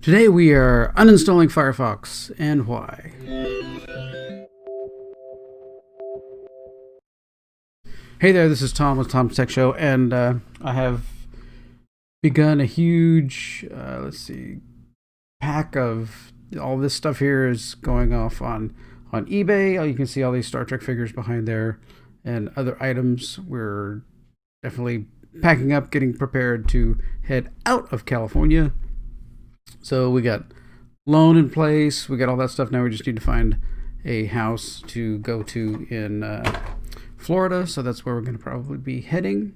Today we are uninstalling Firefox and why. Hey there, this is Tom with Tom's Tech Show, and I have begun a huge, pack of all this stuff here is going off on eBay. You can see all these Star Trek figures behind there and other items. We're definitely packing up, getting prepared to head out of California. So we got loan in place. We got all that stuff. Now we just need to find a house to go to in Florida. So that's where we're going to probably be heading.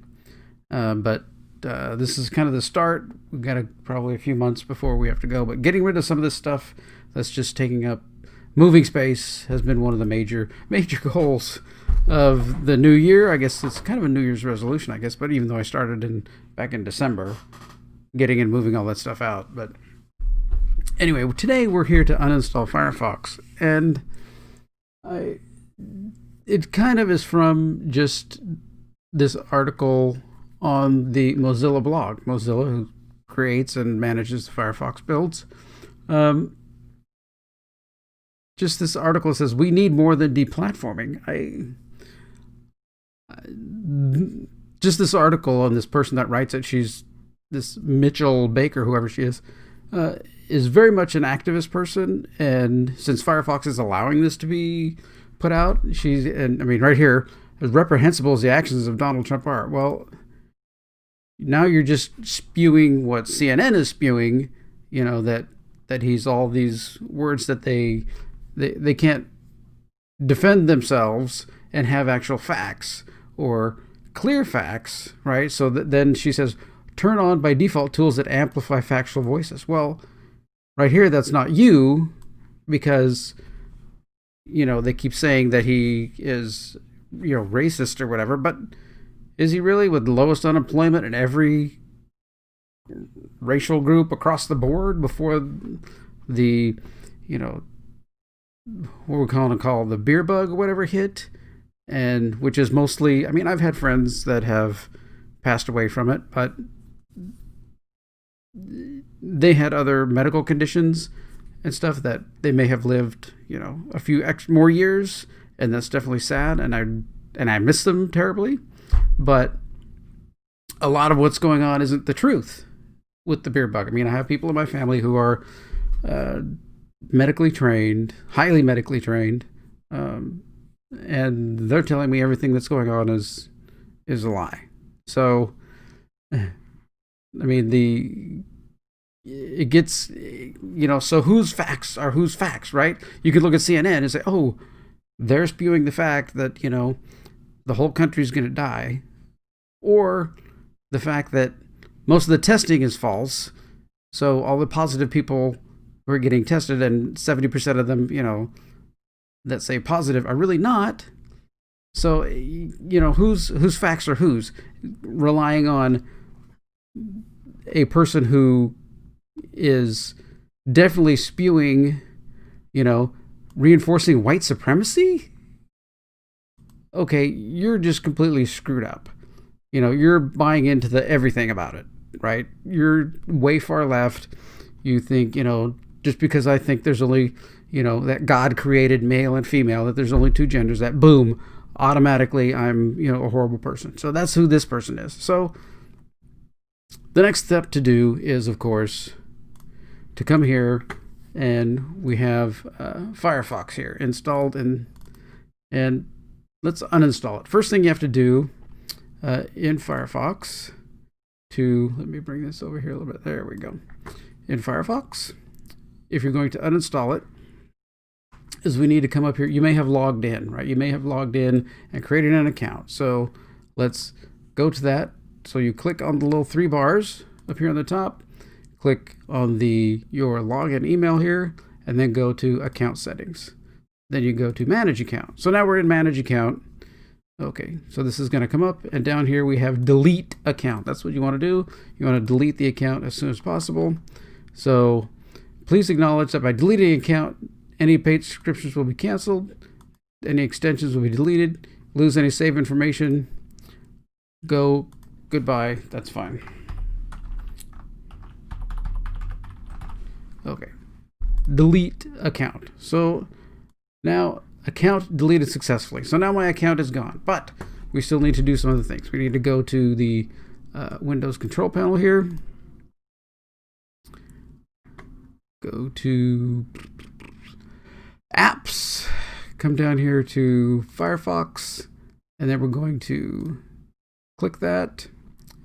But this is kind of the start. We've got probably a few months before we have to go. But getting rid of some of this stuff that's just taking up moving space has been one of the major goals of the new year. I guess it's kind of a New Year's resolution, I guess. But even though I started back in December, getting and moving all that stuff out. But anyway, today we're here to uninstall Firefox, and it kind of is from just this article on the Mozilla blog. Mozilla, who creates and manages the Firefox builds. Just this article says, we need more than deplatforming. Just this article on this person that writes it, she's this Mitchell Baker, whoever she is very much an activist person, and since Firefox is allowing this to be put out, right here, as reprehensible as the actions of Donald Trump are. Well, now you're just spewing what CNN is spewing, that he's all these words that they can't defend themselves and have actual facts or clear facts, right? So then she says, turn on by default tools that amplify factual voices. Well, right here, that's not you, because, they keep saying that he is, racist or whatever, but is he really, with the lowest unemployment in every racial group across the board before the, what we're going to call the beer bug or whatever hit, and which is mostly, I've had friends that have passed away from it, but they had other medical conditions and stuff that they may have lived, a few more years, and that's definitely sad, and I miss them terribly. But a lot of what's going on isn't the truth with the beer bug. I have people in my family who are medically trained, highly medically trained, and they're telling me everything that's going on is a lie. So, it gets, so whose facts are whose facts, right? You could look at CNN and say, oh, they're spewing the fact that, the whole country's going to die, or the fact that most of the testing is false. So all the positive people who are getting tested, and 70% of them, that say positive are really not. So, whose facts are whose? Relying on a person who is definitely spewing, reinforcing white supremacy. Okay, you're just completely screwed up. You're buying into the everything about it, right? You're way far left. You think, just because I think there's only, that God created male and female, that there's only two genders, that boom, automatically I'm, a horrible person. So that's who this person is. So the next step to do is, of course, to come here, and we have Firefox here installed, and let's uninstall it. First thing you have to do in Firefox let me bring this over here a little bit. There we go. In Firefox, if you're going to uninstall it, is we need to come up here. You may have logged in, right? You may have logged in and created an account. So let's go to that. So you click on the little three bars up here on the top, click on your login email here, and then go to account settings. Then you go to manage account. So now we're in manage account. Okay, so this is going to come up, and down here we have delete account. That's what you want to do. You want to delete the account as soon as possible. So please acknowledge that by deleting an account, any paid subscriptions will be canceled, any extensions will be deleted, lose any save information, goodbye, that's fine. Okay. Delete account. So now account deleted successfully. So now my account is gone, but we still need to do some other things. We need to go to the Windows control panel here. Go to apps, come down here to Firefox, and then we're going to click that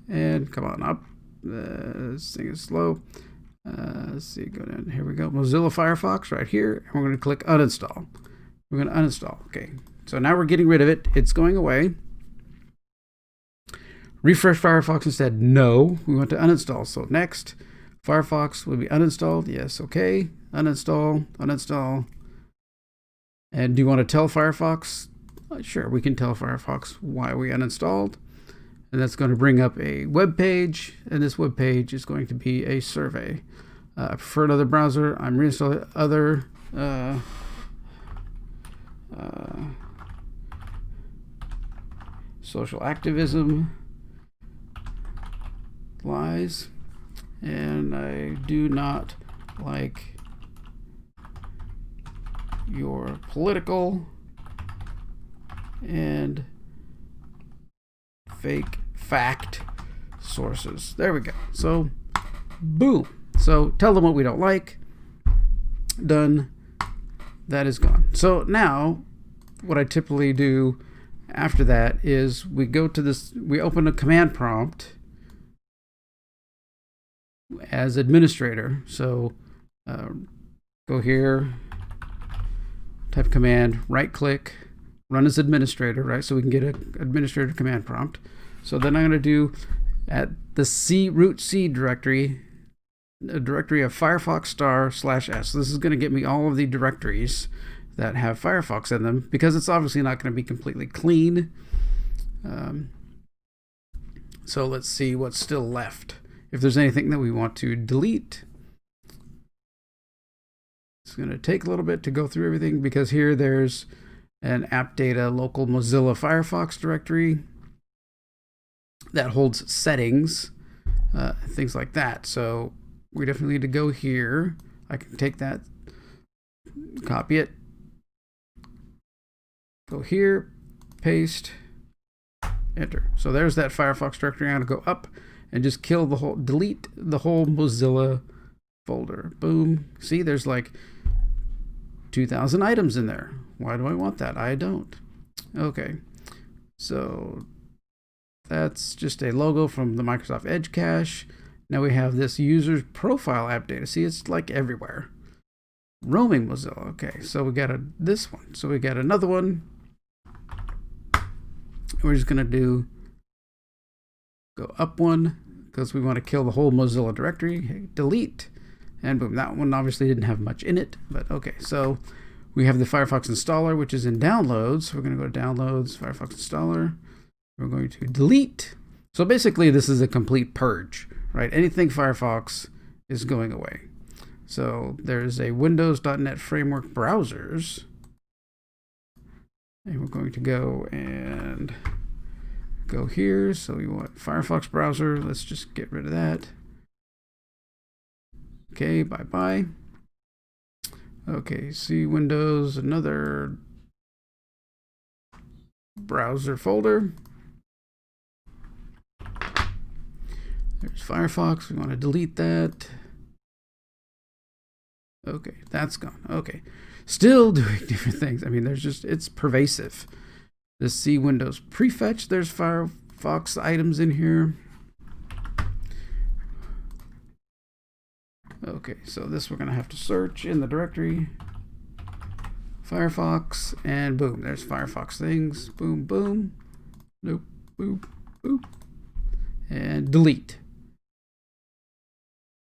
and come on up. This thing is slow. Let's see, go down. Here we go. Mozilla Firefox right here. And we're going to click uninstall. We're going to uninstall. Okay. So now we're getting rid of it. It's going away. Refresh Firefox instead. No. We want to uninstall. So next, Firefox will be uninstalled. Yes. Okay. Uninstall. Uninstall. And do you want to tell Firefox? Sure. We can tell Firefox why we uninstalled. And that's going to bring up a web page, and this web page is going to be a survey. I prefer another browser. I'm reinstalling other social activism lies, and I do not like your political and fake fact sources. There we go. So boom. So tell them what we don't like. Done. That is gone. So now what I typically do after that is we go to this, we open a command prompt as administrator. So go here, type command, right click, run as administrator, right? So we can get an administrator command prompt. So then I'm going to do at the root C directory, a directory of Firefox */s. So this is going to get me all of the directories that have Firefox in them, because it's obviously not going to be completely clean. So let's see what's still left. If there's anything that we want to delete, it's going to take a little bit to go through everything, because here there's an app data local Mozilla Firefox directory that holds settings, things like that. So we definitely need to go here. I can take that, copy it, go here, paste, enter. So there's that Firefox directory. I'm going to go up and just kill the whole, delete the whole Mozilla folder. Boom. See, there's like 2,000 items in there. Why do I want that? I don't. Okay. So that's just a logo from the Microsoft Edge cache. Now we have this user's profile app data. See, it's like everywhere. Roaming Mozilla. Okay, so we got this one. So we got another one. We're just going to go up one, because we want to kill the whole Mozilla directory. Delete. And boom, that one obviously didn't have much in it, but okay. So we have the Firefox installer, which is in downloads. So we're going to go to downloads, Firefox installer. We're going to delete. So basically this is a complete purge, right? Anything Firefox is going away. So there's a Windows.NET Framework browsers. And we're going to go and go here. So we want Firefox browser. Let's just get rid of that. Okay, bye-bye. Okay, see Windows, another browser folder. There's Firefox. We want to delete that. Okay, that's gone. Okay, still doing different things. I mean, there's just, it's pervasive. The C Windows prefetch, there's Firefox items in here. Okay, so this we're going to have to search in the directory. Firefox, and boom, there's Firefox things. Boom, boom. Nope, boop, boop. And delete.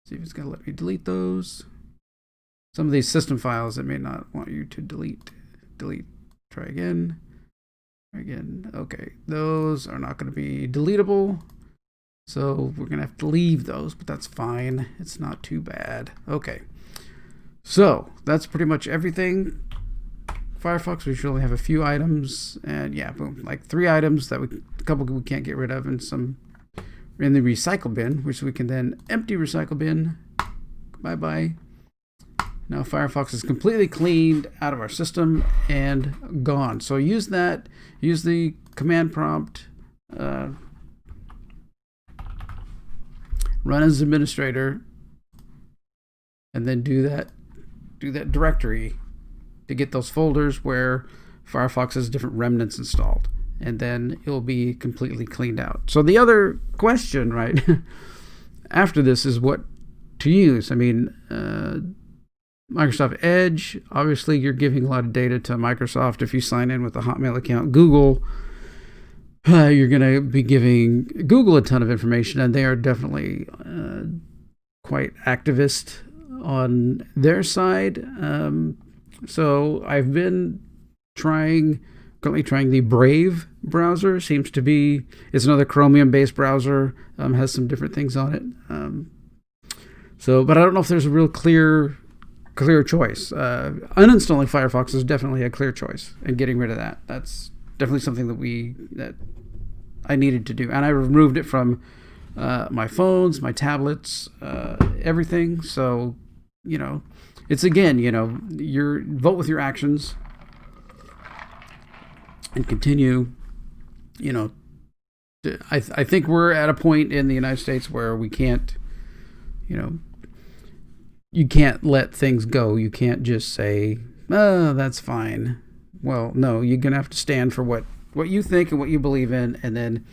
See if it's going to let me delete those. Some of these system files it may not want you to delete. Delete. Try again. Try again. Okay, those are not going to be deletable. So we're going to have to leave those, but that's fine. It's not too bad. Okay. So that's pretty much everything. Firefox, we should only have a few items. And yeah, boom. Like 3 items that a couple we can't get rid of, and some in the recycle bin, which we can then empty recycle bin. Bye-bye. Now Firefox is completely cleaned out of our system and gone. So use that. Use the command prompt. Run as administrator, and then do that directory to get those folders where Firefox has different remnants installed, and then it'll be completely cleaned out. So the other question, right, after this is what to use. I mean, Microsoft Edge, obviously you're giving a lot of data to Microsoft if you sign in with a Hotmail account. Google, you're going to be giving Google a ton of information, and they are definitely quite activist on their side. So I've been currently trying the Brave browser. It's another Chromium-based browser, has some different things on it. But I don't know if there's a real clear choice. Uninstalling Firefox is definitely a clear choice, and getting rid of that. That's definitely something that I needed to do, and I removed it from my phones, my tablets, everything. So, it's again, you vote with your actions and continue. I think we're at a point in the United States where we can't, you can't let things go. You can't just say, "Oh, that's fine." Well, no, you're gonna have to stand for what you think and what you believe in, and then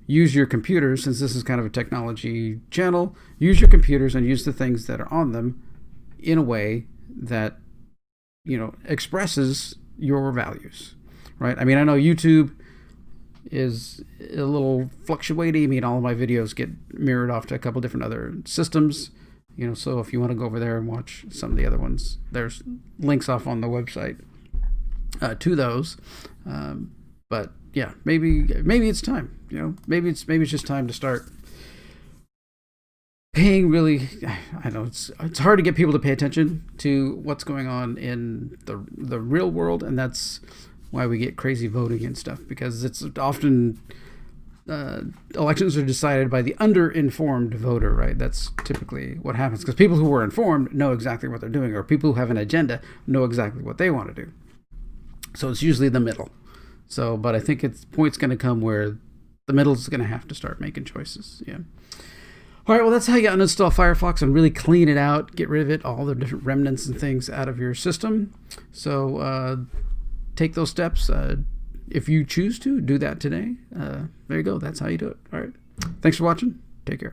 use your computers, since this is kind of a technology channel. Use your computers and use the things that are on them in a way that expresses your values, right? I mean, I know YouTube is a little fluctuating. I mean, all of my videos get mirrored off to a couple different other systems, so if you want to go over there and watch some of the other ones, there's links off on the website to those. But yeah, maybe it's time. Maybe it's just time to start paying really. I know it's hard to get people to pay attention to what's going on in the real world, and that's why we get crazy voting and stuff, because it's often elections are decided by the underinformed voter, right? That's typically what happens, because people who are informed know exactly what they're doing, or people who have an agenda know exactly what they want to do. So it's usually the middle. So, but I think point's going to come where the middle is going to have to start making choices. Yeah. All right. Well, that's how you uninstall Firefox and really clean it out, get rid of it, all the different remnants and things out of your system. So take those steps. If you choose to do that today, there you go. That's how you do it. All right. Thanks for watching. Take care.